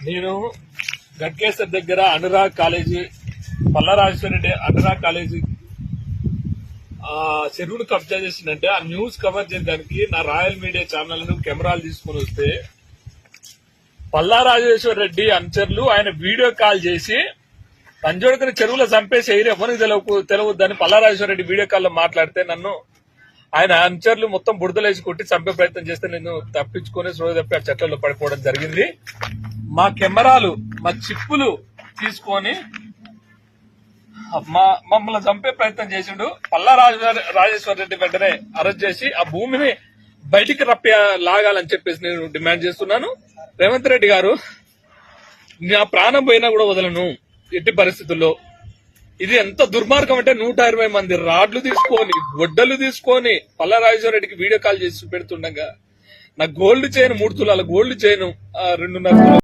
నేను గట్కేసర్ దగ్గర Anurag college Palla Rajeshwar Reddy Anurag college చెరువును కబ్జా చేసిందంటే ఆ న్యూస్ కవర్ చేయడానికి నా రాయల్ మీడియా ఛానల్ కెమెరాలు తీసుకుని వస్తే పల్లారాజేశ్వరరెడ్డి అనుచరులు ఆయన వీడియో కాల్ చేసి తంజోడుకుని చెరువులో చంపేసి ఎవరికి తెలియవద్దని పల్లారాజేశ్వరరెడ్డి వీడియో కాల్లో మాట్లాడితే నన్ను ఆయన అనుచరులు మొత్తం బుడదలేసి కొట్టి చంపే ప్రయత్నం చేస్తే నేను తప్పించుకుని స్లో తప్పి ఆ చెట్లలో పడిపోవడం జరిగింది. మా కెమెరాలు మా చిప్పులు తీసుకొని మమ్మల్ని చంపే ప్రయత్నం చేసిండు. పల్లారాజేశ్వరరెడ్డి వెంటనే అరెస్ట్ చేసి ఆ భూమిని బయటికి లాగాలని చెప్పేసి నేను డిమాండ్ చేస్తున్నాను. రేవంత్ రెడ్డి గారు, నా ప్రాణం పోయినా కూడా వదలను ఎట్టి పరిస్థితుల్లో. ఇది ఎంత దుర్మార్గం అంటే 120 మంది రాడ్లు తీసుకొని గొడ్డలు తీసుకొని పల్లారాజేశ్వరరెడ్డికి వీడియో కాల్ చేసి పెడుతుండగా నా గోల్డ్ చైన్ 3 తులాల గోల్డ్ చైన్ 2.5